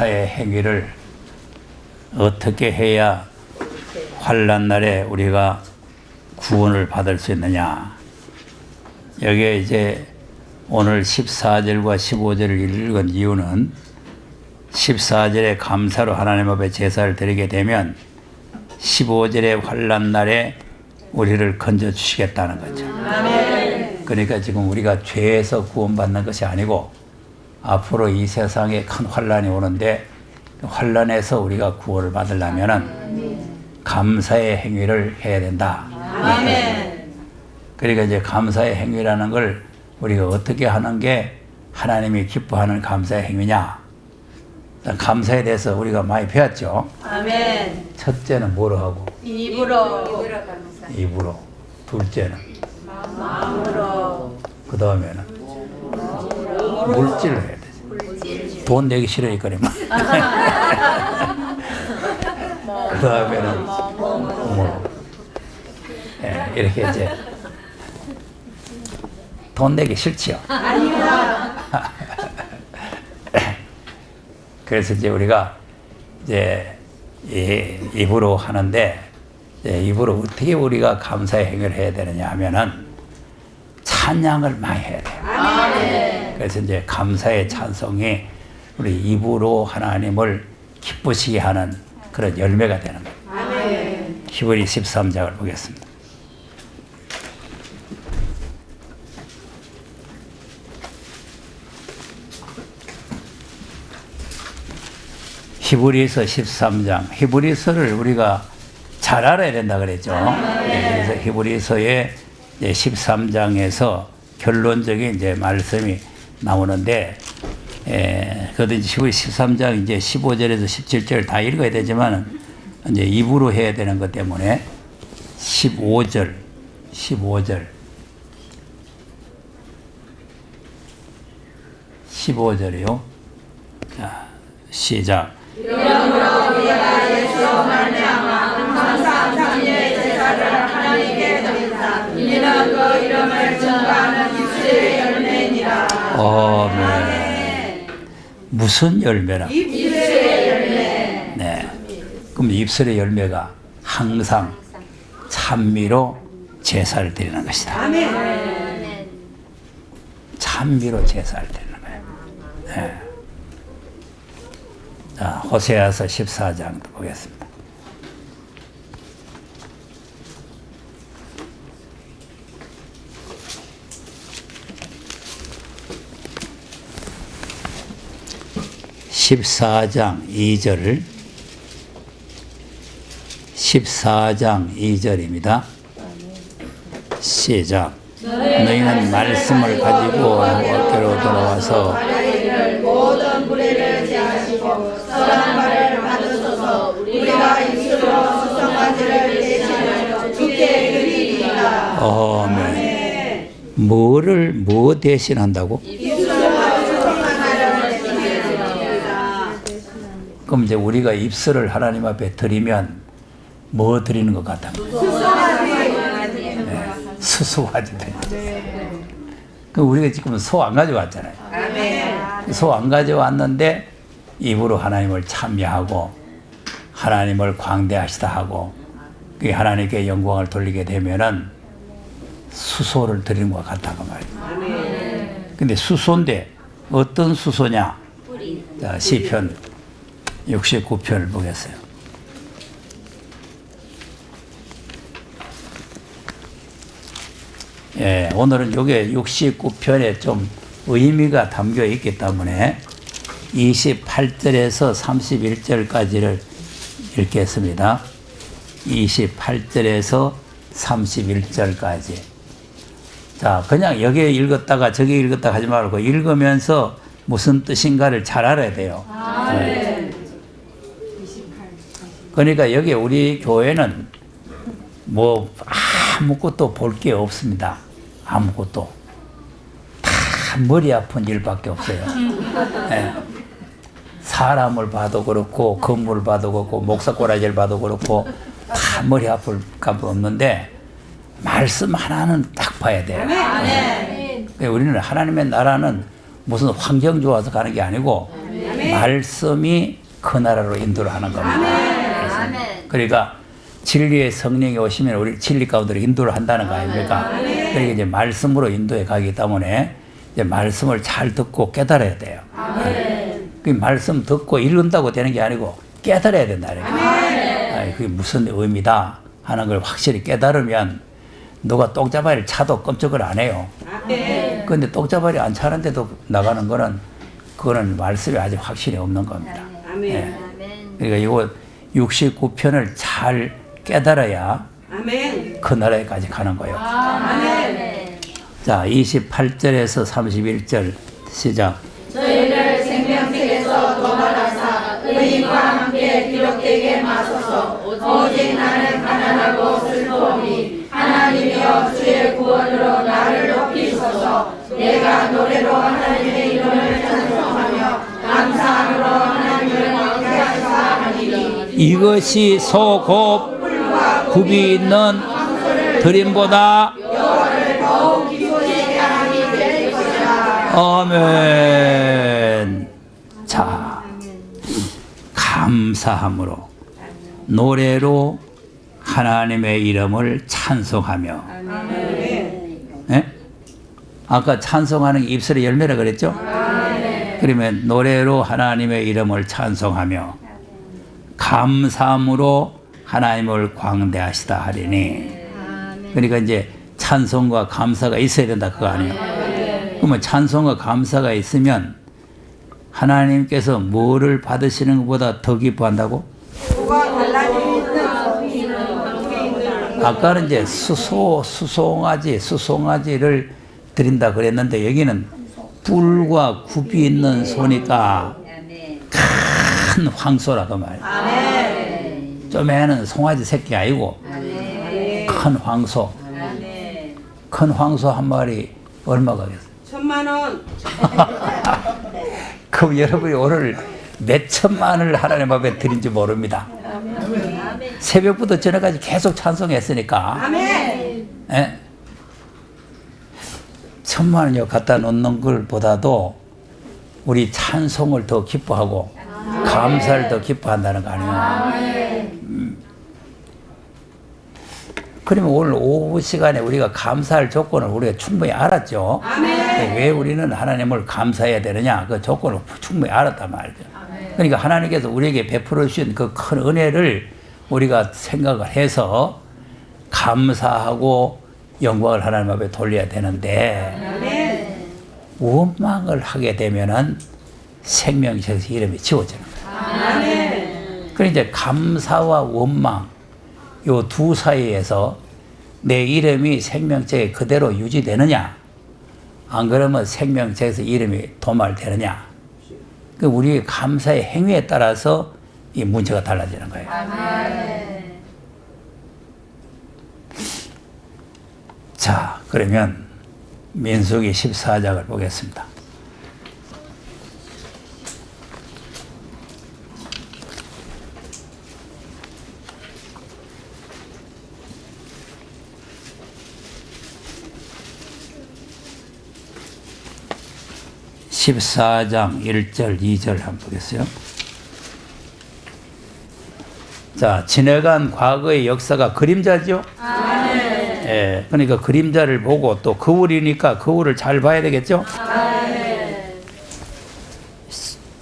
감사의 행위를 어떻게 해야 환난 날에 우리가 구원을 받을 수 있느냐. 여기에 이제 오늘 14절과 15절을 읽은 이유는 14절에 감사로 하나님 앞에 제사를 드리게 되면 15절에 환난 날에 우리를 건져 주시겠다는 거죠. 아멘. 그러니까 지금 우리가 죄에서 구원받는 것이 아니고 앞으로 이 세상에 큰 환난이 오는데 환난에서 우리가 구원을 받으려면은 감사의 행위를 해야 된다. 아멘. 그러니까 이제 감사의 행위라는 걸 우리가 어떻게 하는 게 하나님이 기뻐하는 감사의 행위냐. 감사에 대해서 우리가 많이 배웠죠. 아멘. 첫째는 뭐로 하고? 입으로. 둘째는 마음으로. 그 다음에는 물질로 해야 되지. 돈 내기 싫으니까 그러면. 그 다음에는 몸으로. 예, 이렇게 이제 돈 내기 싫지요. 아니요. 그래서 이제 우리가 이제 입으로 하는데 입으로 어떻게 우리가 감사의 행위를 해야 되느냐 하면은 찬양을 많이 해야 돼요. 아멘. 그래서 이제 감사의 찬송이 우리 입으로 하나님을 기쁘시게 하는 그런 열매가 되는 거예요. 아멘. 히브리 13장을 보겠습니다. 히브리서 13장. 히브리서를 우리가 잘 알아야 된다 그랬죠. 네, 그래서 히브리서의 13장에서 결론적인 이제 말씀이 나오는데, 그것도 이제 히브리 13장 이제 15절에서 17절 다 읽어야 되지만 이제 입으로 해야 되는 것 때문에 15절이요. 자, 시작. 이러므로 우리가 예수로 말미암아 항상 자기의 제사를 하나님께 드린다. 이는 그 이름을 증거하는 입술의 열매니라. 아멘. 무슨 열매라? 입술의 열매. 네. 그럼 입술의 열매가 항상 찬미로 제사를 드리는 것이다. 아멘. 찬미로 제사를 드리는 거예요. 네. 자, 호세아서 14장도 보겠습니다. (14장 2절) 14장 2절입니다. 시작. 너희는 말씀을 가지고 여호와께로 돌아와서 모든 무례를 제하시고 선한 말을 받으소서. 우리가 입술로 수송아지를 대신하여 주께 드리리이다. 아멘. 뭐를 뭐 대신한다고? 입술로 수송아지를 대신하리이다. 그럼 이제 우리가 입술을 하나님 앞에 드리면 뭐 드리는 것 같아요? 수수하지. 그럼 우리가 지금 소 안 가져왔잖아요. 소 안 가져왔는데 입으로 하나님을 찬미하고 하나님을 광대하시다 하고 그 하나님께 영광을 돌리게 되면은 수소를 드리는 것 같다고 말이에요. 근데 수소인데 어떤 수소냐? 자, 시편 69편을 보겠어요. 예, 오늘은 요게 69편에 좀 의미가 담겨 있기 때문에 28절에서 31절까지를 읽겠습니다. 28절에서 31절까지. 자, 그냥 여기 읽었다가 저기 읽었다가 하지 말고 읽으면서 무슨 뜻인가를 잘 알아야 돼요. 네. 그러니까 여기 우리 교회는 뭐 아무것도 볼 게 없습니다. 아무것도. 다 머리 아픈 일밖에 없어요. 네. 사람을 봐도 그렇고 건물을 봐도 그렇고 목사꼬라지를 봐도 그렇고 다 머리 아플 값 없는데 말씀 하나는 딱 봐야 돼요. 네. 우리는 하나님의 나라는 무슨 환경 좋아서 가는 게 아니고 말씀이 그 나라로 인도를 하는 겁니다. 그러니까 진리의 성령이 오시면 우리 진리 가운데로 인도를 한다는 거 아닙니까? 그러니까 이제 말씀으로 인도해 가기 때문에 이제 말씀을 잘 듣고 깨달아야 돼요. 그 말씀 듣고 읽는다고 되는 게 아니고 깨달아야 된다. 그게 무슨 의미다 하는 걸 확실히 깨달으면 누가 똥자발이 차도 끔찍을 안 해요. 그런데 똥자발이 안 차는데도 나가는 거는 그거는 말씀이 아직 확실히 없는 겁니다. 네. 그러니까 이거 69편을 잘 깨달아야 그 나라에까지 가는 거예요. 자, 28절에서 31절 시작. 저희를 생명책에서 도말하사 의인과 함께 기록되게 마소서. 오직 나는 가난하고 슬퍼오니 하나님이여 주의 구원으로 나를 높이소서. 내가 노래로 하나님의 이름을 찬송하며 감사함으로 하나님을 왕대하사 하리니 이것이 소곱 굽이 있는 드림보다 아멘. 자, 감사함으로 노래로 하나님의 이름을 찬송하며. 네? 아까 찬송하는 게 입술의 열매라 그랬죠? 그러면 노래로 하나님의 이름을 찬송하며 감사함으로 하나님을 광대하시다 하리니. 그러니까 이제 찬송과 감사가 있어야 된다 그거 아니에요? 그러면 찬송과 감사가 있으면 하나님께서 뭐를 받으시는 것보다 더 기뻐한다고? 아까는 이제 수송아지를 드린다 그랬는데 여기는 뿔과 굽이 있는 소니까 큰 황소라고 말이에요. 좀에는 송아지 새끼 아니고 큰 황소. 큰 황소 한 마리 얼마가 겠어요? 1,000,000원. 그럼 여러분이 오늘 몇 천만을 하나님 앞에 드린지 모릅니다. 새벽부터 저녁까지 계속 찬송했으니까. 아멘. 예? 1,000,000원요 갖다 놓는 것보다도 우리 찬송을 더 기뻐하고 감사를 더 기뻐한다는 거 아니에요? 그러면 오늘 오후 시간에 우리가 감사할 조건을 우리가 충분히 알았죠. 왜 우리는 하나님을 감사해야 되느냐? 그 조건을 충분히 알았단 말이죠. 그러니까 하나님께서 우리에게 베풀어 주신 그 큰 은혜를 우리가 생각을 해서 감사하고 영광을 하나님 앞에 돌려야 되는데 원망을 하게 되면은 생명책에서 이름이 지워지는 거예요. 그러니까 이제 감사와 원망 요 두 사이에서 내 이름이 생명책에 그대로 유지되느냐, 안 그러면 생명책에서 이름이 도말되느냐. 그 우리의 감사의 행위에 따라서 이 문제가 달라지는 거예요. 자, 그러면 민수기 14장을 보겠습니다. (14장) 1절 2절 한번 보겠어요. 자, 지나간 과거의 역사가 그림자죠? 예, 그러니까 그림자를 보고 또 거울이니까 거울을 잘 봐야 되겠죠?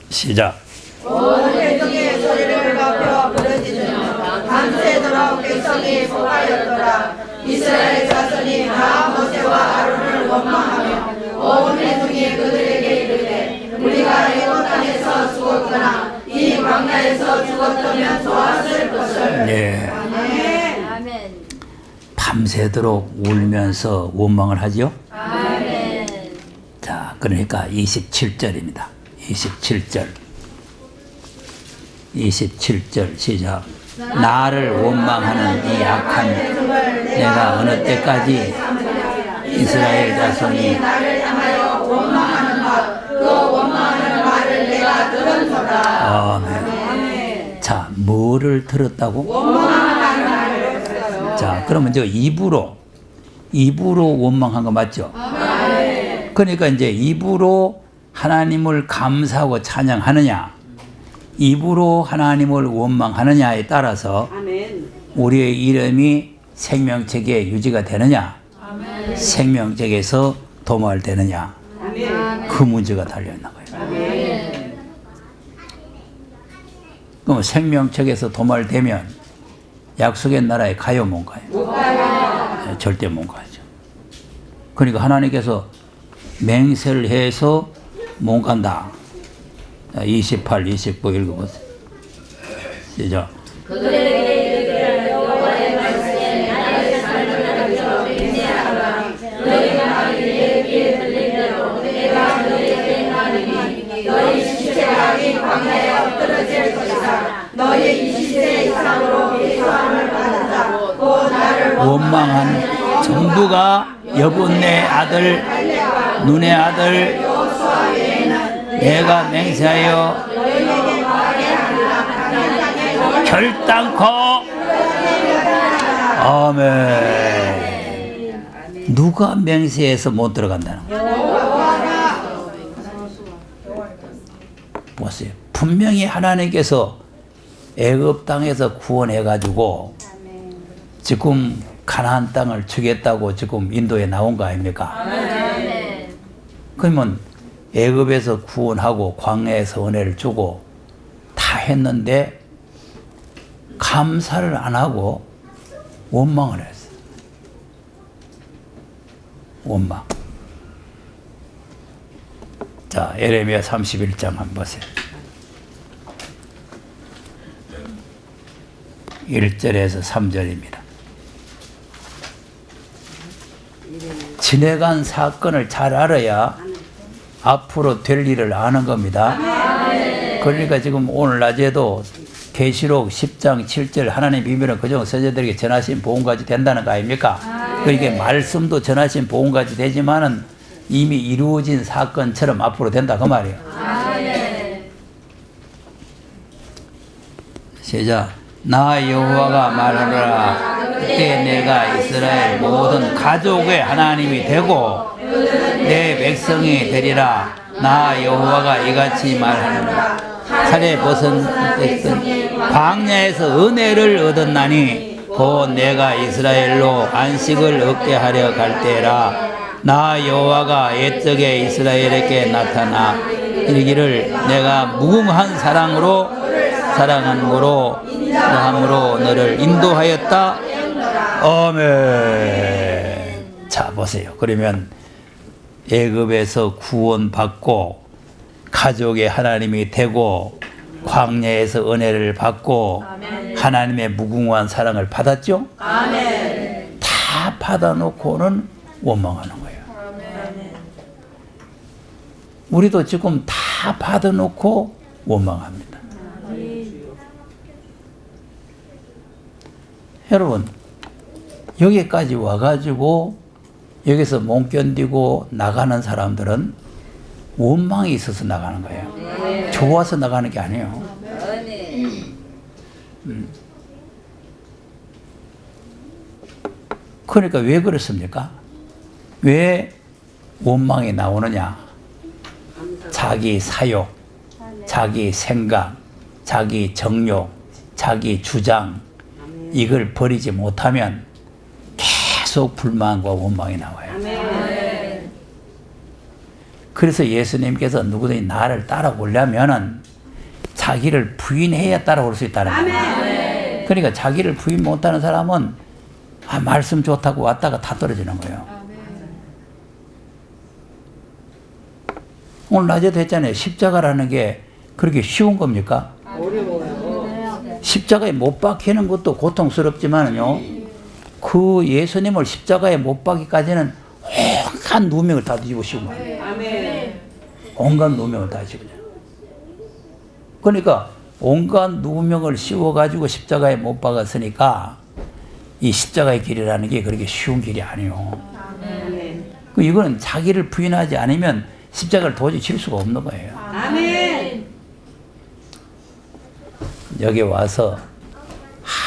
시작. 온 백성의 소리를 높여 부르짖으며 밤새도록 백성이 포가였더라. 이스라엘 자손이 다 모세와 아론을 원망하며 온 백성이 그들에게 이르되 우리가 애굽 땅에서 죽었거나 이 광야에서 죽었다면 좋았을 것을. 예. 밤새도록 울면서 원망을 하죠. 자, 그러니까 27절입니다. 27절 시작. 나를 원망하는 이 악한 내가 어느 때까지 이스라엘 자손이 나를 향하여 원망하는 것, 그 원망하는 말을 내가 들은도다. 아멘. 자, 뭐를 들었다고? 원망하는 말을 들었어요. 자, 그러면 저 입으로 원망한 거 맞죠? 그러니까 이제 입으로 하나님을 감사하고 찬양하느냐, 입으로 하나님을 원망하느냐에 따라서 아멘. 우리의 이름이 생명책에 유지가 되느냐, 생명책에서 도말되느냐, 아멘. 그 문제가 달려있는 거예요. 아멘. 그럼 생명책에서 도말되면 약속의 나라에 가요, 못 가요? 못 가요. 절대 못 가죠. 그러니까 하나님께서 맹세를 해서 못 간다. 28, 29 읽어보세요. 시작. 너희 20세 이상으로 예수함을 받은 자, 곧 나를 원망한 전부가 여분네 아들, 눈의 아들, 내가 맹세하여 결단코 아멘. 누가 맹세해서 못 들어간다는 거예요? 보세요. 분명히 하나님께서 애굽 땅에서 구원해 가지고 지금 가나안 땅을 주겠다고 지금 인도에 나온 거 아닙니까? 그러면 애굽에서 구원하고 광야에서 은혜를 주고 다 했는데 감사를 안 하고 원망을 했어요. 원망. 자, 예레미야 31장 한번 보세요. 1절에서 3절입니다. 지내간 사건을 잘 알아야 앞으로 될 일을 아는 겁니다. 그러니까 지금 오늘 낮에도 계시록 10장 7절 하나님 비밀은 그중 선자들에게 전하신 복음까지 된다는 거 아닙니까? 그러니까 말씀도 전하신 복음까지 되지만은 이미 이루어진 사건처럼 앞으로 된다 그 말이에요. 시작. 나 여호와가 말하노라. 그때 내가 이스라엘 모든 가족의 하나님이 되고 내 백성이 되리라. 나 여호와가 이같이 말하노라. 칼에 벗은 백성 광야에서 은혜를 얻었나니 곧 내가 이스라엘로 안식을 얻게 하려 갈 때라. 나 여호와가 옛적에 이스라엘에게 나타나 이르기를 내가 무궁한 사랑으로 사랑함으로 너를 인도하였다. 아멘. 자, 보세요. 그러면 애굽에서 구원받고 가족의 하나님이 되고 광야에서 은혜를 받고 하나님의 무궁한 사랑을 받았죠? 다 받아놓고는 원망하는 거예요. 우리도 지금 다 받아놓고 원망합니다. 여러분, 여기까지 와가지고 여기서 못 견디고 나가는 사람들은 원망이 있어서 나가는 거예요. 좋아서 나가는 게 아니에요. 그러니까 왜 그렇습니까? 왜 원망이 나오느냐? 자기 사욕, 자기 생각, 자기 정욕, 자기 주장, 이걸 버리지 못하면 계속 불만과 원망이 나와요. 그래서 예수님께서 누구든지 나를 따라오려면은 자기를 부인해야 따라올 수 있다는 거예요. 그러니까 자기를 부인 못하는 사람은 말씀 좋다고 왔다가 다 떨어지는 거예요. 오늘 낮에도 했잖아요. 십자가라는 게 그렇게 쉬운 겁니까? 십자가에 못 박히는 것도 고통스럽지만요, 그 예수님을 십자가에 못 박기까지는 온갖 누명을 다 뒤집어 씌운 거예요. 온갖 누명을 다 씌우죠. 그러니까 온갖 누명을 씌워가지고 십자가에 못 박았으니까 이 십자가의 길이라는 게 그렇게 쉬운 길이 아니에요. 이거는 자기를 부인하지 않으면 십자가를 도저히 질 수가 없는 거예요. 여기 와서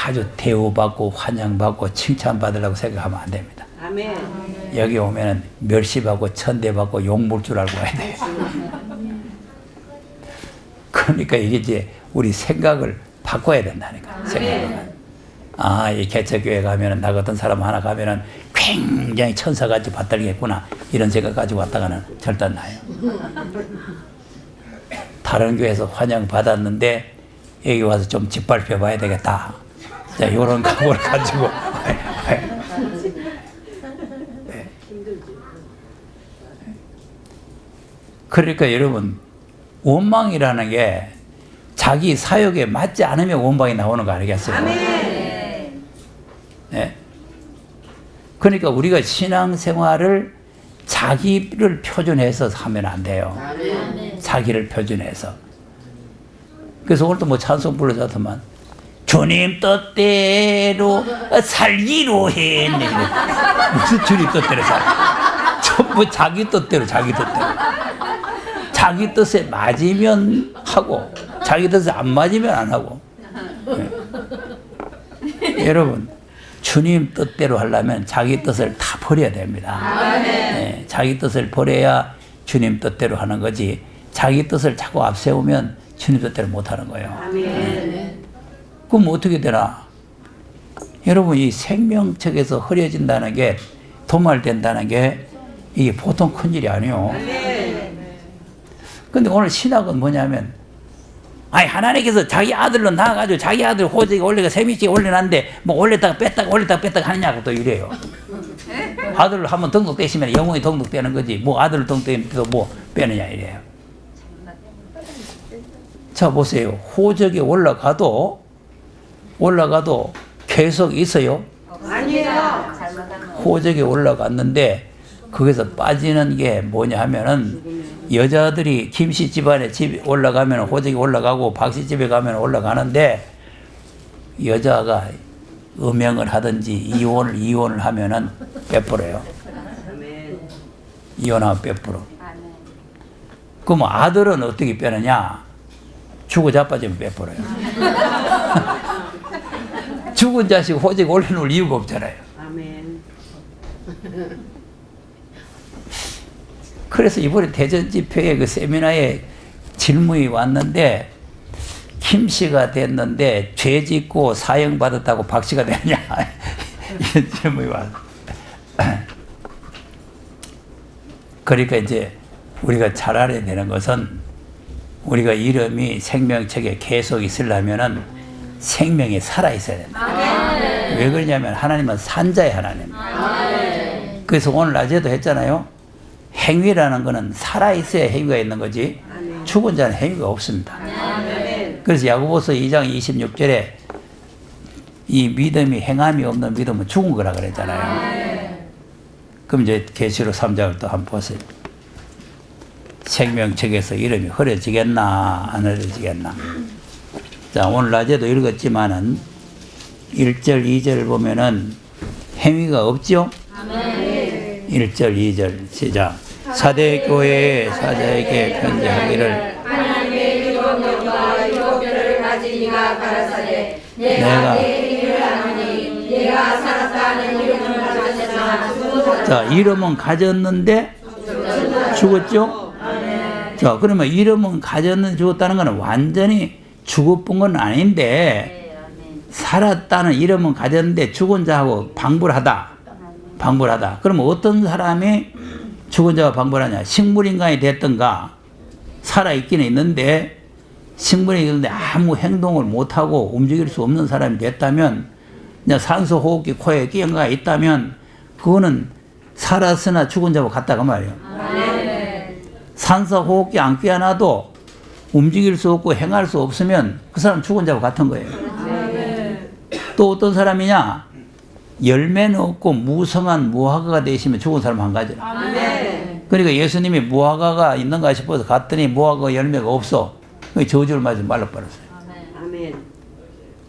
아주 대우받고 환영받고 칭찬받으려고 생각하면 안 됩니다. 여기 오면은 멸시받고 천대받고 욕먹을 줄 알고 와야 돼요. 그러니까 그러니까 이게 이제 우리 생각을 바꿔야 된다니까. 생각을. 아, 이 개척교회 가면은 나 같은 사람 하나 가면은 굉장히 천사같이 받들겠구나 이런 생각 가지고 왔다가는 절대 안 나요. 다른 교회에서 환영 받았는데 여기 와서 좀 짓밟혀 봐야 되겠다. 자, 이런 각오를 가지고. 그러니까 여러분, 원망이라는 게 자기 사역에 맞지 않으면 원망이 나오는 거 아니겠어요? 네. 그러니까 우리가 신앙생활을 자기를 표준해서 하면 안 돼요. 자기를 표준해서. 그래서 오늘도 뭐 찬송 불러줬더만 주님 뜻대로 살기로 했네. 무슨 주님 뜻대로 살? 전부 자기 뜻대로. 자기 뜻에 맞으면 하고 자기 뜻에 안 맞으면 안 하고. 네. 여러분, 주님 뜻대로 하려면 자기 뜻을 다 버려야 됩니다. 네, 자기 뜻을 버려야 주님 뜻대로 하는 거지, 자기 뜻을 자꾸 앞세우면 주님 뜻대로 못하는 거예요. 네. 그럼 어떻게 되나? 여러분, 이 생명책에서 흐려진다는 게, 도말된다는 게 이게 보통 큰일이 아니에요. 근데 오늘 신학은 뭐냐면, 아니, 하나님께서 자기 아들로 낳아가지고 자기 아들 호적에 올려가 세미치게 올려놨는데 뭐 올렸다가 뺐다가 하느냐고 또 이래요. 아들을 한번 등록되시면 영원히 등록되는 거지, 뭐 아들을 등록되면 뭐 빼느냐 이래요. 자, 보세요. 호적에 올라가도 계속 있어요? 아니에요. 호적에 올라갔는데 거기서 빠지는 게 뭐냐 하면은, 여자들이 김씨 집안에 집 올라가면 호적에 올라가고 박씨 집에 가면 올라가는데, 여자가 음행을 하든지 이혼을 하면은 빼버려요. 이혼하면 빼버려. 그럼 아들은 어떻게 빼느냐? 죽어 자빠지면 빼버려요. 죽은 자식 호적에 올려놓을 이유가 없잖아요. 그래서 이번에 대전 집회에 그 세미나에 질문이 왔는데, 김씨가 됐는데 죄 짓고 사형 받았다고 박씨가 되느냐 이런 질문이 왔어요. 그러니까 이제 우리가 잘 알아야 되는 것은, 우리가 이름이 생명책에 계속 있으려면은 생명이 살아 있어야 된다. 왜 그러냐면 하나님은 산자의 하나님. 그래서 오늘 낮에도 했잖아요. 행위라는 것은 살아있어야 행위가 있는 거지, 죽은 자는 행위가 없습니다. 그래서 야고보서 2장 26절에 이 믿음이 행함이 없는 믿음은 죽은 거라 그랬잖아요. 그럼 이제 계시록 3장을 또 한번 보세요. 생명책에서 이름이 흐려지겠나 안 흐려지겠나. 자, 오늘 낮에도 읽었지만은 1절 2절을 보면은 행위가 없죠? 1절 2절 시작. 사대교회의 사자에게 편지하기를, 하나님의 유업력과 유업별을 가진 이가 가라사대, 내가 내 이름을 아노니 내가 살았다는 이름을 가졌으나 죽었다. 자, 이름은 가졌는데 죽었죠? 자, 그러면 이름은 가졌는데 죽었다는 것은 완전히 죽어본 건 아닌데, 살았다는 이름은 가졌는데 죽은 자하고 방불하다. 그러면 어떤 사람이 죽은 자와 방불하냐? 식물인간이 됐던가, 살아있기는 있는데 식물이 있는데 아무 행동을 못하고 움직일 수 없는 사람이 됐다면, 산소 호흡기 코에 끼어가 있다면 그거는 살았으나 죽은 자와 같다고 말이에요. 산소 호흡기 안 끼어놔도 움직일 수 없고 행할 수 없으면 그 사람 죽은 자와 같은 거예요. 또 어떤 사람이냐? 열매는 없고 무성한 무화과가 되시면 죽은 사람 한 가지라. 그러니까 예수님이 무화과가 있는가 싶어서 갔더니 무화과 열매가 없어. 저주를 맞아 말라버렸어요.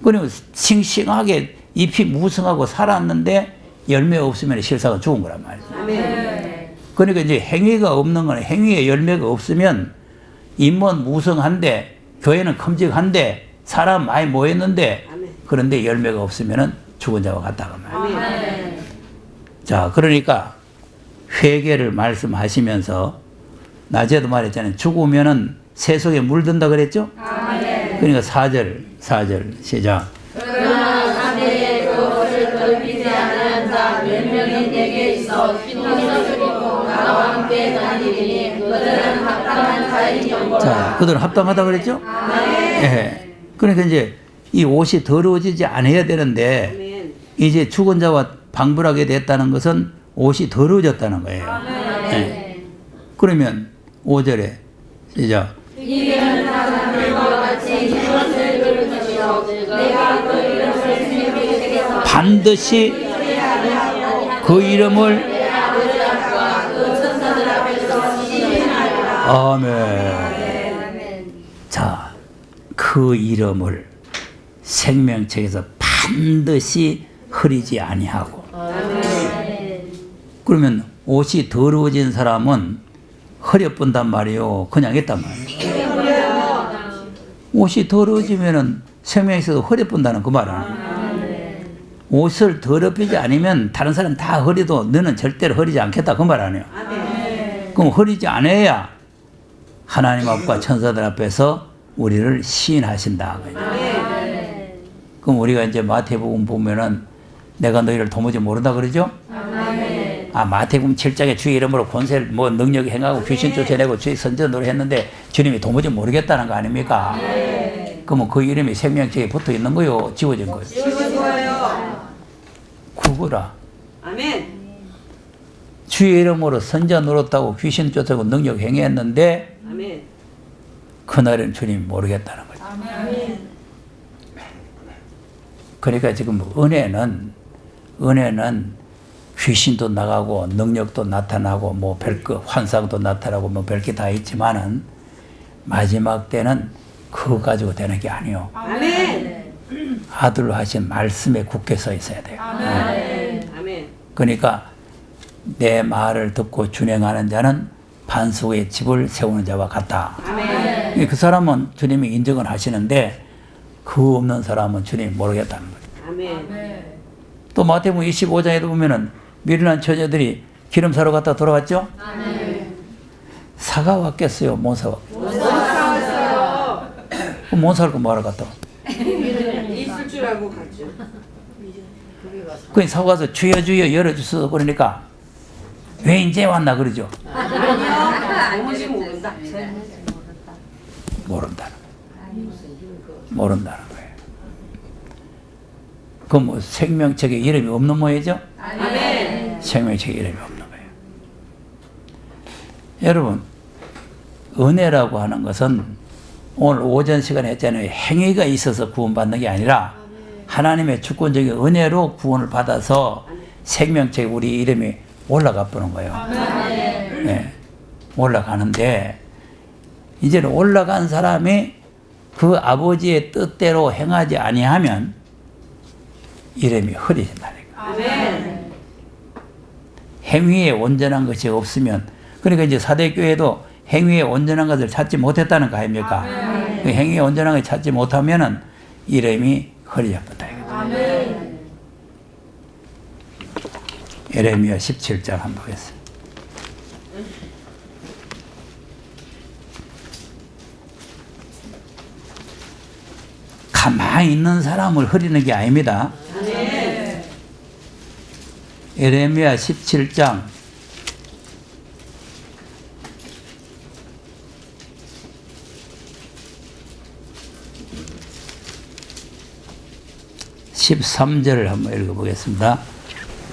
그러면 싱싱하게 잎이 무성하고 살았는데 열매 없으면 실사가 죽은 거란 말이죠. 그러니까 이제 행위가 없는 건, 행위에 열매가 없으면 인문 무성한데 교회는 큼직한데 사람 많이 모였는데 그런데 열매가 없으면은 죽은 자와 같다고 말이에요. 자, 그러니까 회개를 말씀하시면서 낮에도 말했잖아요. 죽으면은 새 속에 물든다 그랬죠? 그러니까 4절 시작. 그러나 사대에 그것을 넓히지 않은 자 몇 명이 내게 있어 흰옷을 입고 나와 함께 다니리니 그들은 합당한 자이니. 자, 그들은 합당하다 그랬죠? 예. 그러니까 이제 이 옷이 더러워지지 않아야 되는데 이제 죽은 자와 방불하게 됐다는 것은 옷이 더러워졌다는 거예요. 예. 그러면 5절에 시작. 이는 사람들과 같이 흰옷을 넓히시오. 내가 그 이름을 생명에게서 반드시 그 이름을 내 아버지 앞과 그 천사들 앞에서 시인하리라. 아멘. 자, 그 이름을 생명책에서 반드시 흐리지 아니하고. 그러면 옷이 더러워진 사람은 흐려뿐단 말이에요. 그냥 있단 말이에요. 옷이 더러워지면은 생명에서도 흐려뿐다는 그 말은. 옷을 더럽히지 않으면 다른 사람 다 흐려도 너는 절대로 흐리지 않겠다 그 말 아니에요. 그럼 흐리지 않아야 하나님 앞과 천사들 앞에서 우리를 시인하신다. 그럼 우리가 이제 마태복음 보면은 내가 너희를 도무지 모른다 그러죠? 아, 마태복음 7장에 주의 이름으로 권세를 뭐 능력이 행하고 귀신 쫓아내고 주의 선전으로 했는데 주님이 도무지 모르겠다는 거 아닙니까? 그러면 그 이름이 생명책에 붙어 있는 거요? 지워진 거요? 지워진 거예요. 그거라. 아멘. 주의 이름으로 선전 노릇하고 귀신 쫓아내고 능력 행했는데 아멘. 그날은 주님이 모르겠다는 거죠. 그러니까 지금 은혜는 귀신도 나가고 능력도 나타나고 뭐 별거 환상도 나타나고 뭐 별게 다 있지만은 마지막 때는 그거 가지고 되는 게 아니요. 아멘. 아들로 하신 말씀에 굳게 서 있어야 돼요. 아멘. 그러니까 내 말을 듣고 준행하는 자는 반석의 집을 세우는 자와 같다. 아멘. 그 사람은 주님이 인정을 하시는데 그 없는 사람은 주님이 모르겠다는 거예요. 아멘. 또 마태복음 25장에도 보면은 미련한 처녀들이 기름 사러 갔다 돌아왔죠? 사가 왔겠어요? 못 사왔겠어요? 못 사왔어요. 그럼 못 살고 뭐하러 갔다 왔어요? 있을 줄 알고 갔죠. 그냥 사고 가서 주여 주여 열어주소서 그러니까 왜 이제 왔나 그러죠? 아니요. 도무지 모른다. 모른다는 거예요. 그럼 뭐 생명책에 이름이 없는 모양이죠? 아멘. 생명책에 이름이 없는 거예요. 여러분, 은혜라고 하는 것은 오늘 오전 시간에 했잖아요. 행위가 있어서 구원받는 게 아니라 하나님의 주권적인 은혜로 구원을 받아서 생명책에 우리 이름이 올라가 보는 거예요. 네, 올라가는데 이제는 올라간 사람이 그 아버지의 뜻대로 행하지 아니하면 이름이 흐려진다니까. 아멘. 행위에 온전한 것이 없으면 그러니까 이제 사대교회도 행위에 온전한 것을 찾지 못했다는 거 아닙니까? 그 행위에 온전한 것을 찾지 못하면은 이름이 흐려진다. 예레미야 17장 한번 보겠습니다. 가만히 있는 사람을 흐리는 게 아닙니다. 예레미야 17장 13절을 한번 읽어보겠습니다.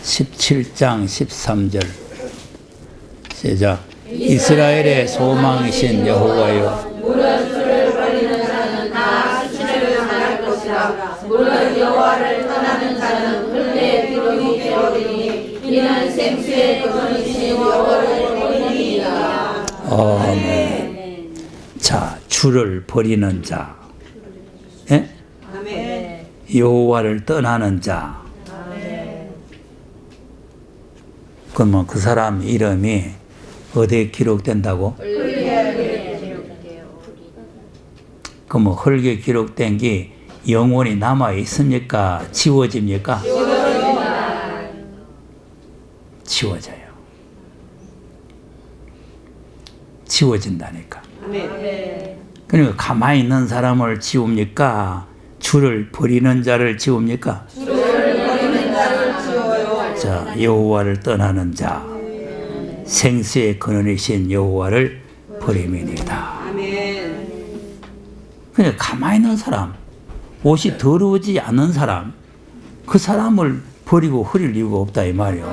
17장 13절 시작. 이스라엘의 소망이신 여호와여 무릇 주를 버리는 자는 다 수치를 당할 것이라. 무릇 여호와를 떠나는 자는 흘레의 기록이 되어리니 이는 생수의 근원이신 여호와를 버리니이다. 아멘. 자, 주를 버리는 자, 예? 아멘. 여호와를 떠나는 자. 그러면 그 사람 이름이 어디에 기록된다고? 그러면 흙에 기록된 게 영원히 남아 있습니까? 지워집니까? 지워져요. 지워진다니까. 아멘. 그러니까 가만히 있는 사람을 지웁니까? 주를 버리는 자를 지웁니까? 주를 버리는 자를 지워요. 자, 여호와를 떠나는 자, 생수의 근원이신 여호와를 버림이니이다. 아멘. 그냥 가만히 있는 사람, 옷이 더러워지지 않는 사람, 그 사람을 버리고 흐릴 이유가 없다 이 말이요.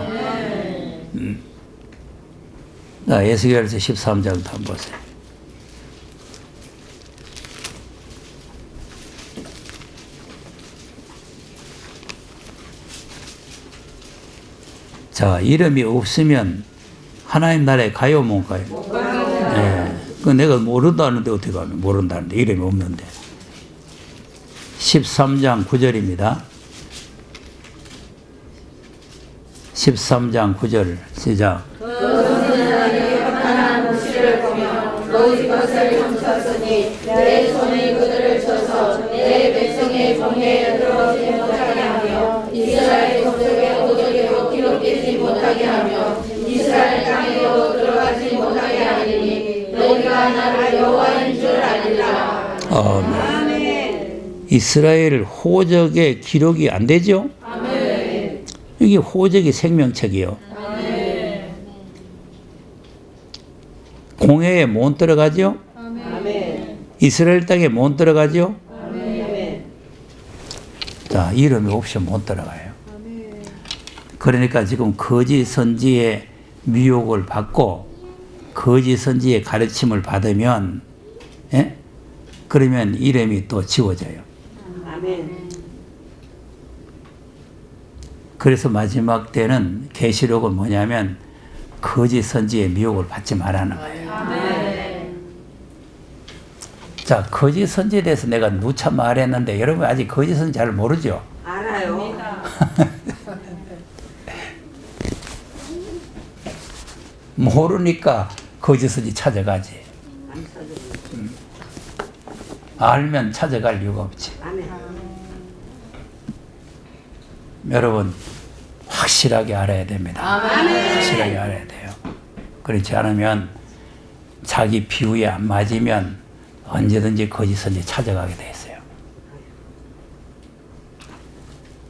자, 에스겔서 13장도 한번 보세요. 자, 이름이 없으면 하나님 나라에 가요, 못 가요? 못 가요. 네. 그 내가 모른다는데 어떻게 가면 모른다는데 이름이 없는데. 13장 9절입니다. 13장 9절 시작. 하나님 무시를 보며 너희 것을 훔쳤으니 내 손이 그들을 쳐서 내 백성의 종에 들어오지 못하게 하며 이스라엘 족속의 오적에도 기록되지 못하게 하며 이스라엘 땅에도 들어가지 못하게 하리니 너희가 나를 여호와인 줄 알리라. 아멘. 이스라엘 호적의 기록이 안 되죠? 아멘. 이게 호적의 생명책이요. 아멘. 공회에 못 들어가죠? 아멘. 이스라엘 땅에 못 들어가죠? 아멘. 자, 이름이 없이 못 들어가요. 그러니까 지금 거짓 선지의 미혹을 받고 거짓 선지의 가르침을 받으면, 예? 그러면 이름이 또 지워져요. 아멘. 그래서 마지막 때는 계시록은 뭐냐면 거짓 선지의 미혹을 받지 말라는 거예요. 아멘. 자, 거짓 선지에 대해서 내가 누차 말했는데 여러분 아직 거짓 선지 잘 모르죠? 알아요. 모르니까 거짓 선지 찾아가지. 알면 찾아갈 이유가 없지. 아멘. 여러분 확실하게 알아야 됩니다. 확실하게 알아야 돼요. 그렇지 않으면 자기 비유에 안 맞으면 언제든지 거짓 선지 찾아가게 돼 있어요.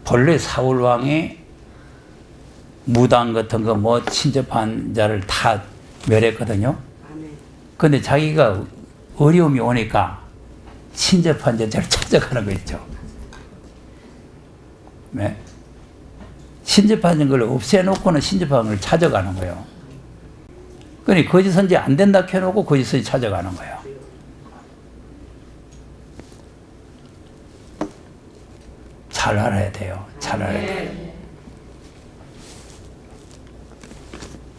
본래 사울 왕이 무당 같은 거 뭐 친접한 자를 다 멸했거든요. 아멘. 근데 자기가 어려움이 오니까 친접한 자를 찾아가는 거 있죠. 네? 친접한 걸 없애놓고는 친접한 걸 찾아가는 거예요. 그러니 거짓 선지 안 된다 켜놓고 거짓 선지 찾아가는 거예요. 잘 알아야 돼요. 잘 알아야 돼요.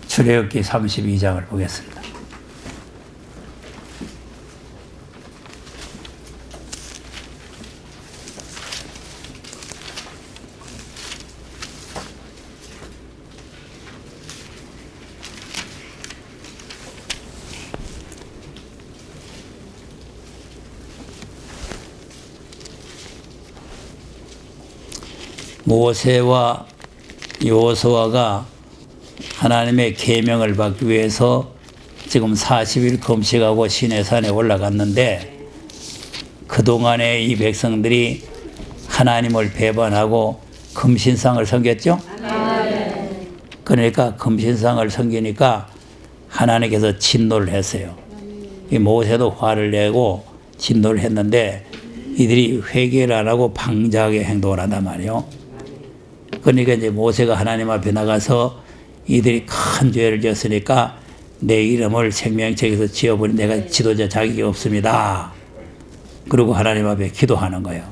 출애굽기 32장을 보겠습니다. 모세와 여호수아가 하나님의 계명을 받기 위해서 지금 40일 금식하고 시내산에 올라갔는데 그동안에 이 백성들이 하나님을 배반하고 금신상을 섬겼죠? 그러니까 금신상을 섬기니까 하나님께서 진노를 했어요. 이 모세도 화를 내고 진노를 했는데 이들이 회개를 안 하고 방자하게 행동을 한단 말이에요. 그러니까 이제 모세가 하나님 앞에 나가서 이들이 큰 죄를 지었으니까 내 이름을 생명책에서 지어버린 내가 지도자 자격이 없습니다. 그리고 하나님 앞에 기도하는 거예요.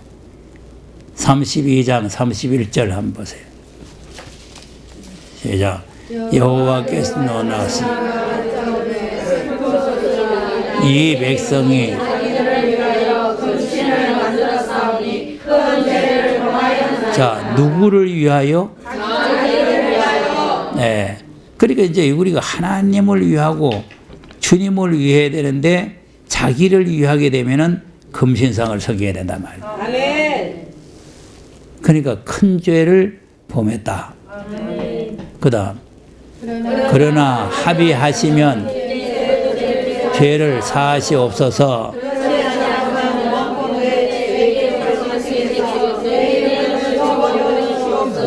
32장 31절 한번 보세요. 시작. 여호와께서 나왔습니다. 이 백성이 자, 누구를 위하여? 네. 그러니까 이제 우리가 하나님을 위하고 주님을 위해야 되는데 자기를 위하게 되면은 금신상을 섬겨야 된단 말이에요. 아멘. 그러니까 큰 죄를 범했다. 그다음 그러나 합의하시면 죄를 사하시옵소서.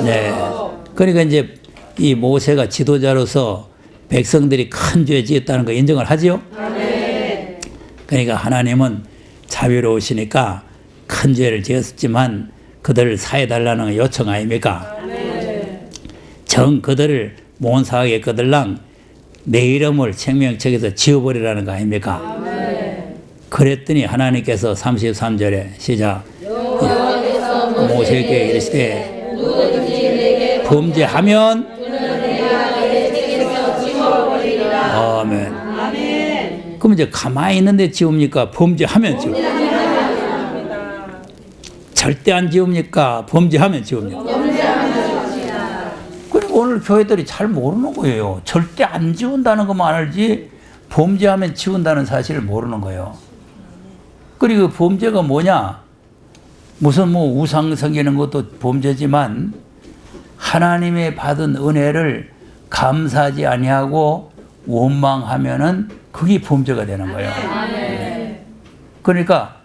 네. 그러니까 이제 이 모세가 지도자로서 백성들이 큰 죄 지었다는 거 인정을 하지요? 그러니까 하나님은 자비로우시니까 큰 죄를 지었지만 그들을 사해달라는 요청 아닙니까? 정 그들을 몬사하게 거들랑 내 이름을 생명책에서 지워버리라는 거 아닙니까? 그랬더니 하나님께서 33절에 시작 모세에게 이르시되 범죄하면 아멘. 그럼 이제 가만히 있는데 지웁니까? 범죄하면 지웁니까? 절대 안 지웁니까? 범죄하면 지웁니까? 그리고 오늘 교회들이 잘 모르는 거예요. 절대 안 지운다는 것만 알지 범죄하면 지운다는 사실을 모르는 거예요. 그리고 범죄가 뭐냐? 무슨 뭐 우상 섬기는 것도 범죄지만 하나님의 받은 은혜를 감사하지 아니하고 원망하면은 그게 범죄가 되는 거예요. 그러니까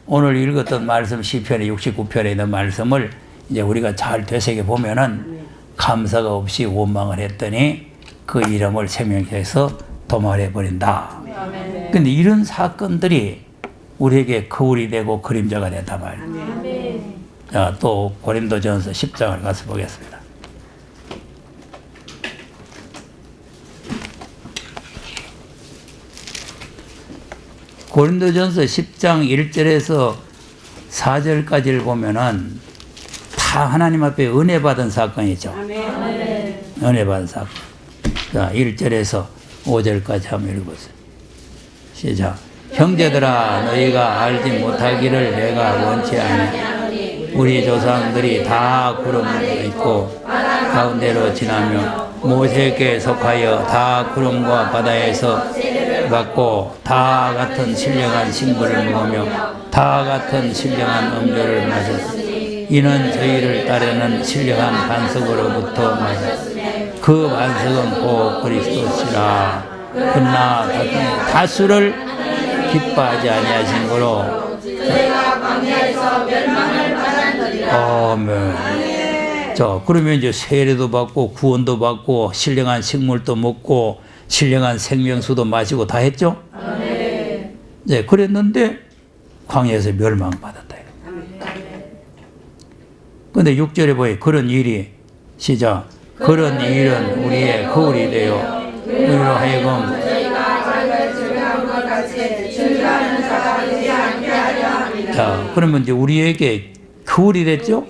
오늘 읽었던 말씀 시편의 69편에 있는 말씀을 이제 우리가 잘 되새겨 보면은 감사가 없이 원망을 했더니 그 이름을 생명책에서 도말해 버린다. 근데 이런 사건들이 우리에게 거울이 되고 그림자가 된단 말이에요. 자, 또 고린도전서 10장을 가서 보겠습니다. 고린도전서 10장 1절에서 4절까지를 보면은 다 하나님 앞에 은혜 받은 사건이죠. 은혜 받은 사건. 자, 1절에서 5절까지 한번 읽어보세요. 시작. 형제들아 너희가 알지 못하기를 내가 원치 아니. 우리 조상들이 다 구름에 있고 가운데로 지나며 모세에게 속하여 다 구름과 바다에서 받고 다 같은 신령한 식물을 먹으며 다 같은 신령한 음료를 마셨으니 이는 저희를 따르는 신령한 반석으로부터 마셨으니 그 반석은 곧 그리스도시라. 그러나 다수를 기뻐하지 아니하신 거로 저희가 광야에서 멸망을 받았느니라. 아멘. 자, 그러면 이제 세례도 받고 구원도 받고 신령한 식물도 먹고 신령한 생명수도 마시고 다 했죠? 네, 그랬는데 광야에서 멸망받았다. 근데 6절에 보니 그런 일이 시작. 그런 일은 우리의 거울이 되어 우리로 하여금 자, 그러면 이제 우리에게 거울이 됐죠?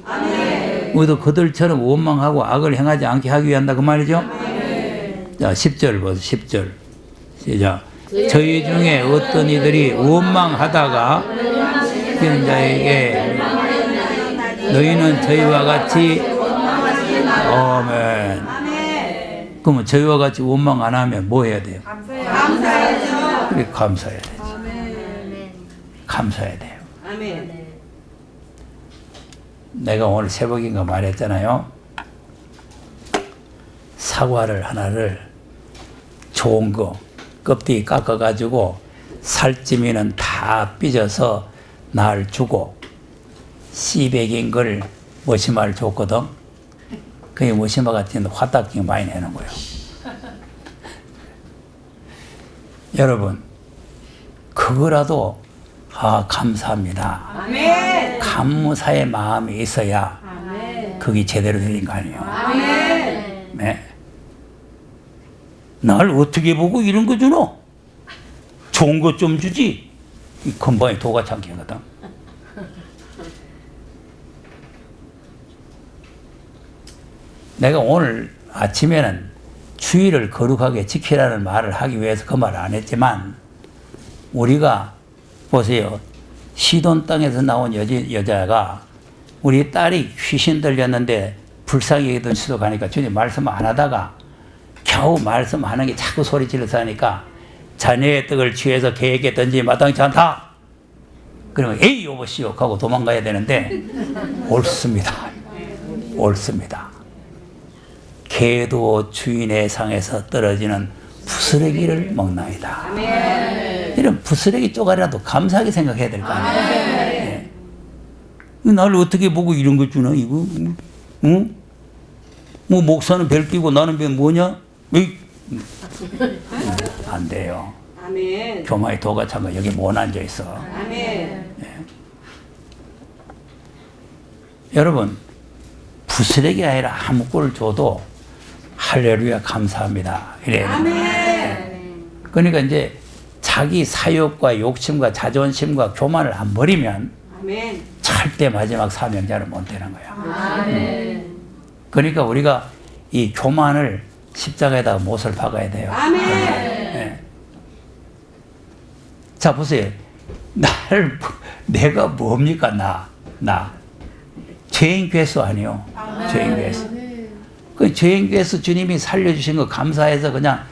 우리도 그들처럼 원망하고 악을 행하지 않게 하기 위한다 그 말이죠? 자, 10절 보세요. 10절 시작. 저희 중에 어떤 이들이 원망하다가 그런 자에게 너희는 저희와 같이 아멘. 그러면 저희와 같이 원망 안 하면 뭐 해야 돼요? 감사해야죠. 그래, 감사해야 돼요. 감사해야 돼요. 아멘. 내가 오늘 새벽인가 말했잖아요. 사과를 하나를 좋은 거 껍데기 깎아가지고 살찌미는 다 삐져서 날 주고 씨백인 걸 머시마를 줬거든. 그게 머시마 같은 화딱지 많이 내는 거예요. 여러분 그거라도 감사합니다. 아멘. 감사의 마음이 있어야 그게 제대로 되는 거 아니에요. 아멘. 네. 날 어떻게 보고 이런 거 주노? 좋은 것 좀 주지. 이 건방이 도가창기거든. 내가 오늘 아침에는 주의를 거룩하게 지키라는 말을 하기 위해서 그 말을 안 했지만 우리가 보세요. 시돈 땅에서 나온 여자가 우리 딸이 귀신 들렸는데 불쌍히 여기던 시도 가니까 주님 말씀 안 하다가 겨우 말씀하는 게 자꾸 소리 질러서 하니까 자녀의 떡을 취해서 개에게 던지 마땅치 않다. 그러면 에이 여보시오 하고 도망가야 되는데 옳습니다. 옳습니다. 개도 주인의 상에서 떨어지는 부스러기를 먹나이다. 이런 부스러기 쪼가리라도 감사하게 생각해야 될 거 아니에요. 네. 나를 어떻게 보고 이런 거 주나 이거? 응? 뭐 목사는 벨 끼고 나는 벨 뭐냐? 에이, 안 돼요. 아멘. 교마의 도가 참가 여기 못 앉아 있어. 아멘. 여러분 부스러기 아니라 아무 꼴을 줘도 할렐루야 감사합니다. 이래요. 아멘. 그러니까 이제 자기 사욕과 욕심과 자존심과 교만을 안 버리면 아멘. 절대 마지막 사명자는 못 되는 거야. 아멘. 그러니까 우리가 이 교만을 십자가에다가 못을 박아야 돼요. 아멘. 네. 자 보세요. 내가 뭡니까 나 죄인 괴수 아니요. 죄인 괴수. 그 죄인 괴수 주님이 살려주신 거 감사해서 그냥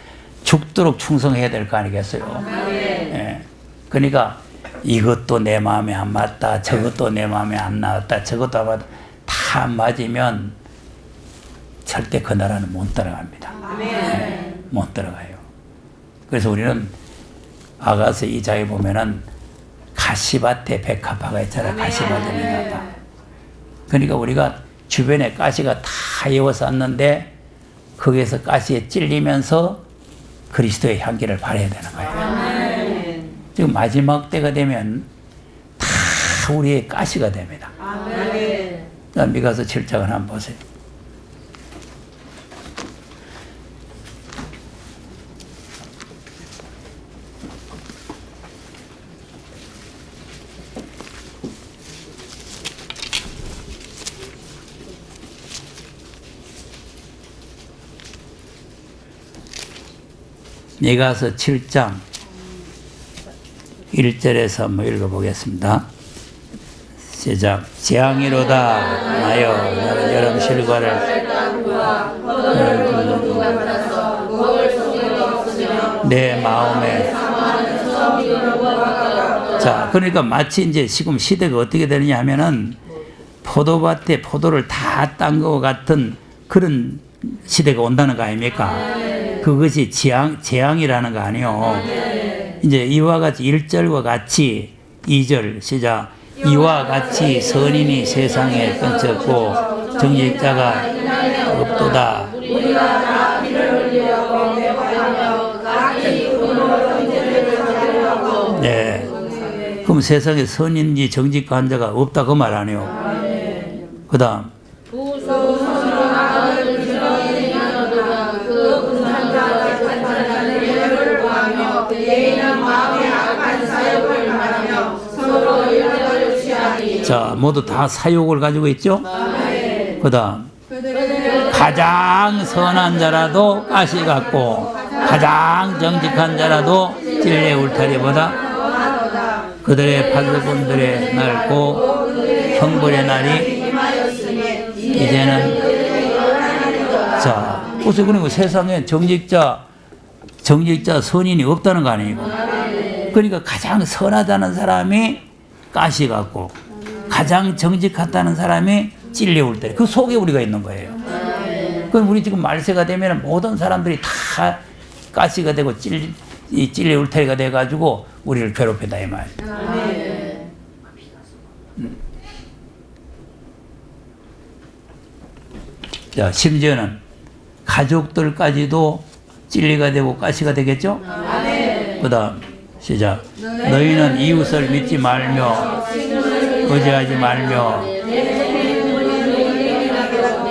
죽도록 충성해야 될 거 아니겠어요. 예. 그러니까 이것도 내 마음에 안 맞다, 저것도 내 마음에 안 나왔다, 저것도 안 맞다, 다 안 맞으면 절대 그 나라는 못 따라갑니다. 예. 못 따라가요. 그래서 우리는 아가서 2장에 보면은 가시밭에 백합화가 있잖아요. 가시밭에 백합화. 그러니까 우리가 주변에 가시가 다 에워쌌는데 거기에서 가시에 찔리면서 그리스도의 향기를 발해야 되는 거예요. 아멘. 지금 마지막 때가 되면 다 우리의 가시가 됩니다. 아멘. 미가서 7장을 한번 보세요. 미가서 7장 1절에서 한번 읽어보겠습니다. 시작. 재앙이로다 나여 나는 여름 실과를 내 마음에 자 그러니까 마치 이제 지금 시대가 어떻게 되느냐 하면은 포도밭에 포도를 다 딴 것 같은 그런 시대가 온다는 거 아닙니까? 그것이 재앙이라는 거 아니요. 이제 이와 같이 1절과 같이 2절 시작. 이와 같이 선인이 세상에 끊쳤고 정직자가 없도다. 네. 그럼 세상에 선인지 정직한 자가 없다 그 말 아니요. 그 다음 자 모두 다 사욕을 가지고 있죠. 그 다음 가장 선한 자라도 가시 같고 가장 정직한 자라도 진리의 울타리보다 그들의 파수꾼들의 날고 형벌의 날이 이제는 자 그래서 그러니까 세상에 정직자 선인이 없다는 거 아니에요. 그러니까 가장 선하다는 사람이 가시 같고 가장 정직하다는 사람이 찔레 울타리 그 속에 우리가 있는 거예요. 그럼 우리 지금 말세가 되면 모든 사람들이 다 가시가 되고 찔레 울타리가 돼가지고 우리를 괴롭힌다 이 말. 자 심지어는 가족들까지도 찔레가 되고 가시가 되겠죠. 그 다음 시작. 너희는 이웃을 믿지 말며 거짓하지 말며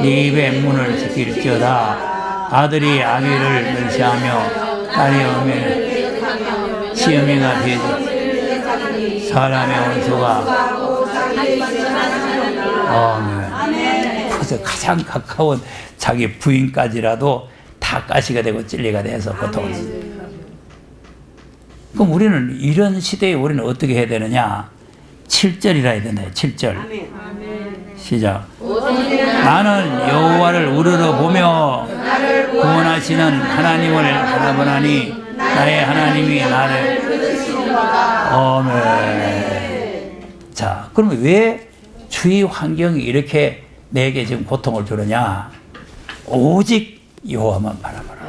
네 입의 문을 지킬지어다. 아들이 아기를 멸시하며 딸이 어미를 시어미가 되지 사람의 원수가 그래서 가장 가까운 자기 부인까지라도 다 가시가 되고 찔리가 돼서 보통 그럼 우리는 이런 시대에 우리는 어떻게 해야 되느냐 7절이라 해야 된다. 7절 시작. 나는 여호와를 우러러 보며 구원하시는 하나님을 바라보나니 나의 하나님이 나를 아멘. 자 그러면 왜 주위 환경이 이렇게 내게 지금 고통을 주느냐 오직 여호와만 바라보라.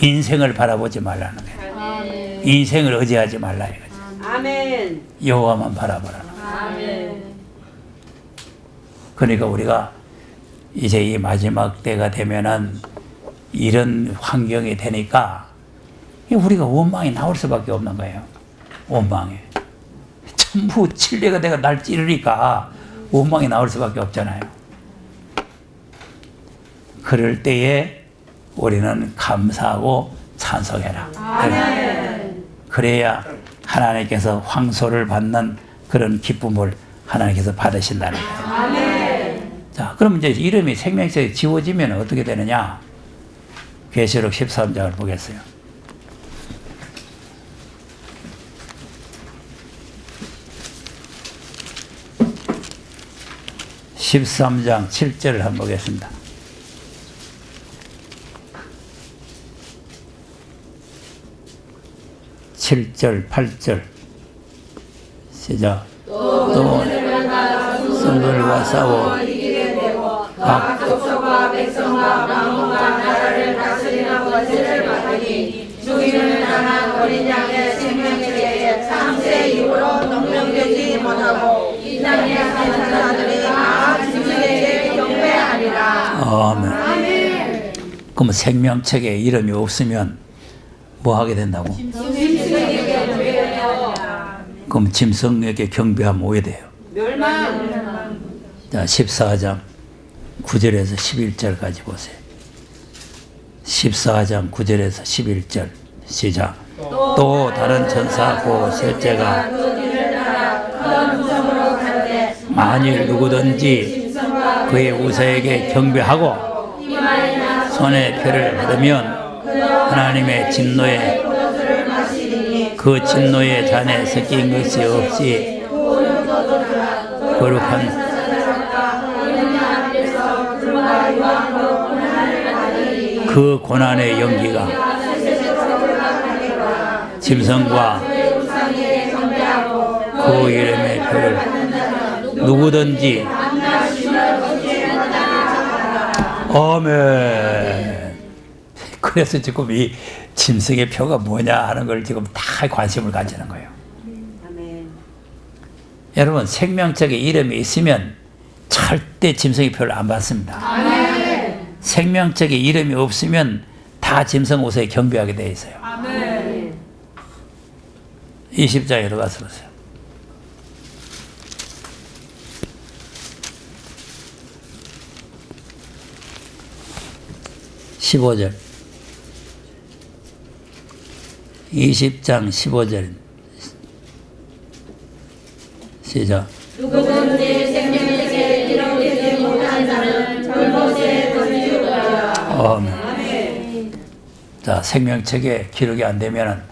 인생을 바라보지 말라는 거예요. 인생을 의지하지 말라 이거죠. 아멘. 여호와만 바라보라. 그러니까 우리가 이제 이 마지막 때가 되면은 이런 환경이 되니까 우리가 원망이 나올 수밖에 없는 거예요. 원망에. 전부 진리가 내가 날 찌르니까 원망이 나올 수밖에 없잖아요. 그럴 때에 우리는 감사하고 찬송해라. 아멘. 그래야 하나님께서 황소를 받는 그런 기쁨을 하나님께서 받으신다는 거예요. 아멘. 자, 그럼 이제 이름이 생명책에 지워지면 어떻게 되느냐? 계시록 13장을 보겠어요. 13장 7절을 한번 보겠습니다. 칠 절 8절 시작. 또 성들과 싸워 각 족속과 백성과 왕국과 나라를 다스리는 권세를 받으니 주인을 향한 어린 양의 생명책에 창세 이후로 농명되지 못하고 이 땅에 사는 자들이 다 주님에게 경배하리라. 아멘. 그럼 생명책에 이름이 없으면 뭐 하게 된다고? 그럼 짐승에게 경배하면 오게 돼요. 멸망. 자, 14장 9절에서 11절까지 보세요. 14장 9절에서 11절 시작. 또 다른 천사 고 셋째가 만일 누구든지 그의 우사에게 경배하고 손에 표를 받으면 하나님의 진노에 그 진노의 잔에 섞인 것이 없이 거룩한 그 고난의 연기가 짐승과 그 이름의 표를 누구든지 아멘. 그래서 지금 이 짐승의 표가 뭐냐 하는 걸 지금 다 관심을 가지는 거예요. 아멘. 여러분 생명책에 이름이 있으면 절대 짐승의 표를 안 받습니다. 생명책에 이름이 없으면 다 짐승 옷에 경배하게 되어 있어요. 아멘. 20장에 들어가서 보세요. (15절) 20장 15절 시작. 누구든지 생명책에 이름되지 못한 자는 불못에 던지우리라. 아멘. 자, 생명책에 기록이 안 되면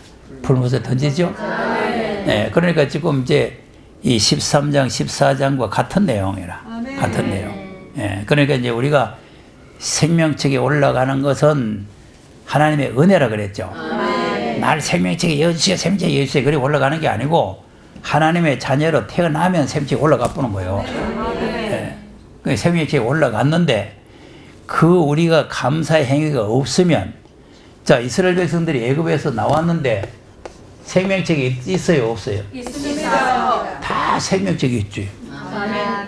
불못에 던지죠? 네, 그러니까 지금 이제 이 13장, 14장과 같은 내용이라. 같은 내용. 예, 그러니까 이제 우리가 생명책에 올라가는 것은 하나님의 은혜라 그랬죠. 날 생명책에 여주세요, 생명책에 여주세요. 그래 올라가는 게 아니고 하나님의 자녀로 태어나면 생명책에 올라가 보는 거예요. 예, 그 생명책에 올라갔는데 그 우리가 감사의 행위가 없으면, 자, 이스라엘 백성들이 애굽에서 나왔는데 생명책이 있어요, 없어요? 있습니다. 다 생명책이 있지.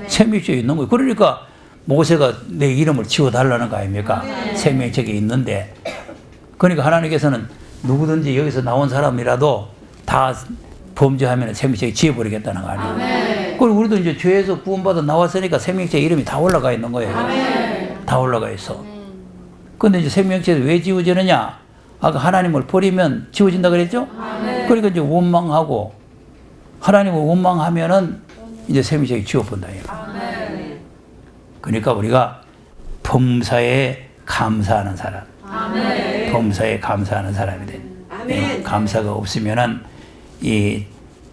생명책이 있는 거예요. 그러니까 모세가 내 이름을 지워달라는 거 아닙니까? 생명책이 있는데. 그러니까 하나님께서는 누구든지 여기서 나온 사람이라도 다 범죄하면 생명책에 지워버리겠다는 거 아니에요. 그리고 우리도 이제 죄에서 구원받아 나왔으니까 생명책 이름이 다 올라가 있는 거예요. 다 올라가 있어. 근데 이제 생명책이 왜 지워지느냐? 아까 하나님을 버리면 지워진다 그랬죠? 그러니까 이제 원망하고, 하나님을 원망하면은 이제 생명책이 지워본다. 그러니까 우리가 범사에 감사하는 사람, 범사에 감사하는 사람이 돼. 감사가 없으면은 이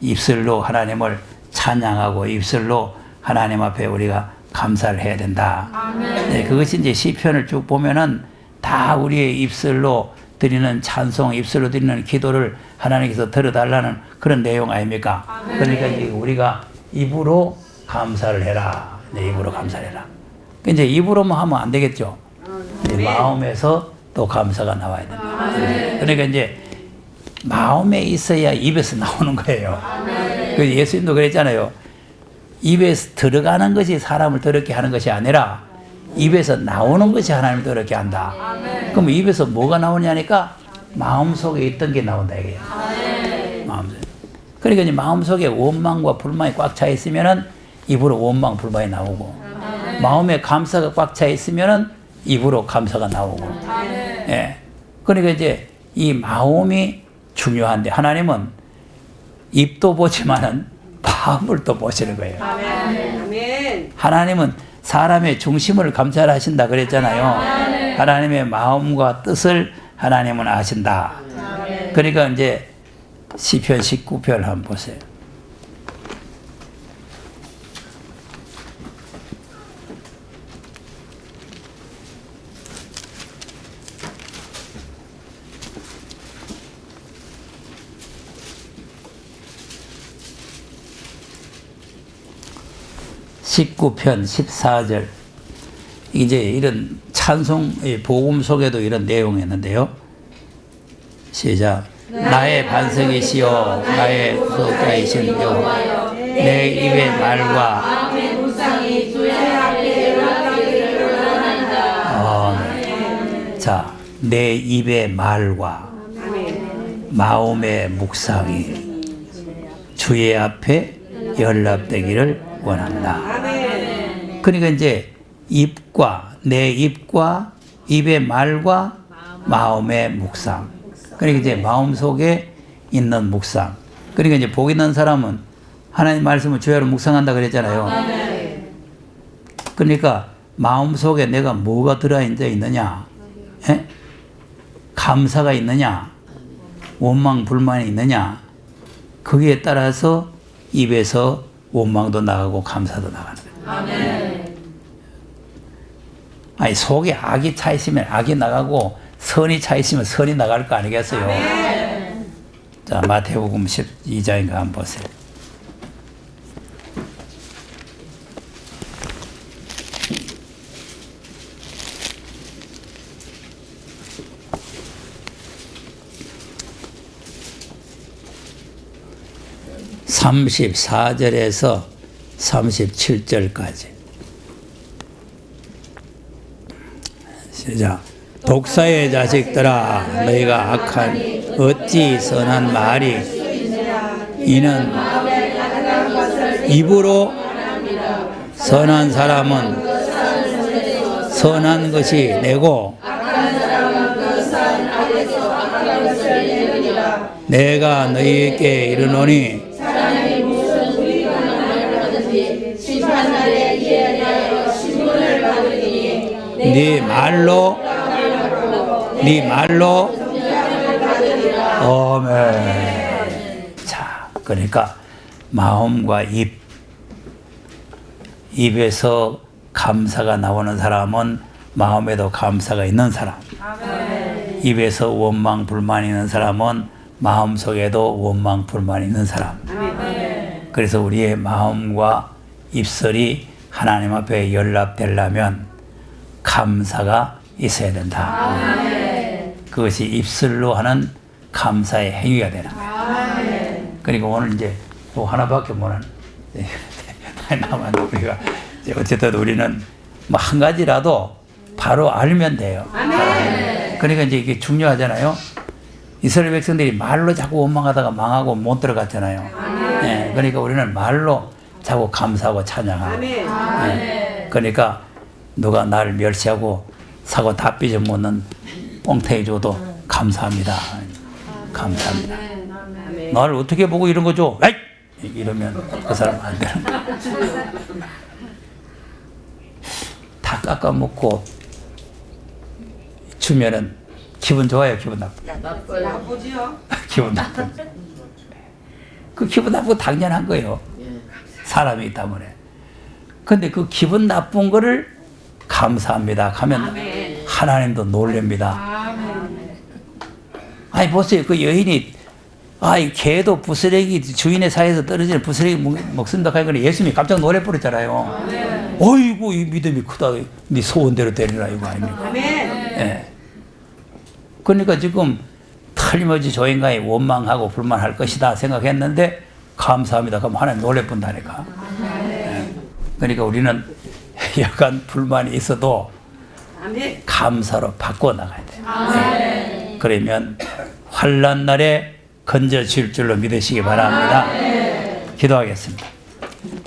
입술로 하나님을 찬양하고 입술로 하나님 앞에 우리가 감사를 해야 된다. 네, 그것이 이제 시편을 쭉 보면은 다 우리의 입술로 드리는 찬송, 입술로 드리는 기도를 하나님께서 들어달라는 그런 내용 아닙니까? 그러니까 이제 우리가 입으로 감사를 해라. 네, 입으로 감사를 해라. 이제 입으로만 하면 안 되겠죠. 이제 마음에서 또 감사가 나와야 됩니다. 그러니까 이제 마음에 있어야 입에서 나오는 거예요. 그래서 예수님도 그랬잖아요. 입에서 들어가는 것이 사람을 더럽게 하는 것이 아니라 입에서 나오는 것이 하나님도 그렇게 한다. 그럼 입에서 뭐가 나오냐니까 마음속에 있던 게 나온다 이게요. 마음속에. 그러니까 이제 마음속에 원망과 불만이 꽉 차 있으면은 입으로 원망 불만이 나오고 마음에 감사가 꽉 차 있으면은 입으로 감사가 나오고. 예. 그러니까 이제 이 마음이 중요한데 하나님은 입도 보지만은 마음을 또 보시는 거예요. 아멘. 하나님은 사람의 중심을 감찰하신다 그랬잖아요. 하나님의 마음과 뜻을 하나님은 아신다. 그러니까 이제 시편 19편 한번 보세요. (19편) 14절. 이제 이런 찬송 복음 속에도 이런 내용이 있는데요. 시작. 나의 반석이시여 나의 구속자이신 여호와여 내 입의 말과 마음의 묵상이 주의 앞에 연락되기를 원한다. 자, 내 입의 말과 마음의 묵상이 주의 앞에 연락되기를 원한다. 그러니까 이제 내 입과 입의 말과 마음의 묵상. 그러니까 이제 마음 속에 있는 묵상. 그러니까 이제 복 있는 사람은 하나님 말씀을 주야로 묵상한다 그랬잖아요. 그러니까 마음 속에 내가 뭐가 들어앉아 있느냐, 예? 감사가 있느냐, 원망 불만이 있느냐, 거기에 따라서 입에서 원망도 나가고 감사도 나가는 거예요. 아니 속에 악이 차 있으면 악이 나가고 선이 차 있으면 선이 나갈 거 아니겠어요? 자, 마태복음 12장인가 한번 보세요. (34절에서) (37절까지) 시작. 독사의 자식들아 너희가 악한 어찌 선한 말이 이는 입으로 선한 사람은 선한 것이 내고 내가 너희에게 이르노니 심판날에 이에 대하여 신문을 받으리니 네 말로 아멘. 자, 그러니까 마음과 입에서 감사가 나오는 사람은 마음에도 감사가 있는 사람. 입에서 원망 불만이 있는 사람은 마음속에도 원망 불만이 있는 사람. 그래서 우리의 마음과 입술이 하나님 앞에 연락되려면 감사가 있어야 된다. 그것이 입술로 하는 감사의 행위가 되는 거예요. 그러니까 오늘 이제 또 하나밖에 못하는 남은 우리가 어쨌든 우리는 뭐 한 가지라도 바로 알면 돼요. 그러니까 이제 이게 중요하잖아요. 이스라엘 백성들이 말로 자꾸 원망하다가 망하고 못 들어갔잖아요. 네, 그러니까 우리는 말로 자꾸 감사하고 찬양하고. 네, 그러니까 누가 나를 멸시하고 사고 다 삐져먹는 뽕태기 줘도 감사합니다. 감사합니다. 나를 어떻게 보고 이런 거 줘? 에이! 이러면 그 사람 안 되는 거야. 다 깎아먹고 주면은 기분 좋아요, 기분 나쁘죠? 나쁘지요? 기분 나쁘죠. 그 기분 나쁘고 당연한 거예요. 사람이기 때문에. 근데 그 기분 나쁜 거를 감사합니다 하면 하나님도 놀랍니다. 아니 보세요. 그 여인이 개도 부스러기 주인의 사이에서 떨어지는 부스러기 먹습니다 하니까 예수님이 깜짝 놀래버렸잖아요. 어이구 이 믿음이 크다. 네 소원대로 되리라 이거 아닙니까? 예. 그러니까 지금 틀림없이 저 인간이 원망하고 불만할 것이다 생각했는데 감사합니다. 그럼 하나님 놀래본다니까. 예. 그러니까 우리는 여간 불만이 있어도 아멘. 감사로 바꿔나가야 돼요. 그러면 환난 날에 건져질 줄로 믿으시기 바랍니다. 기도하겠습니다.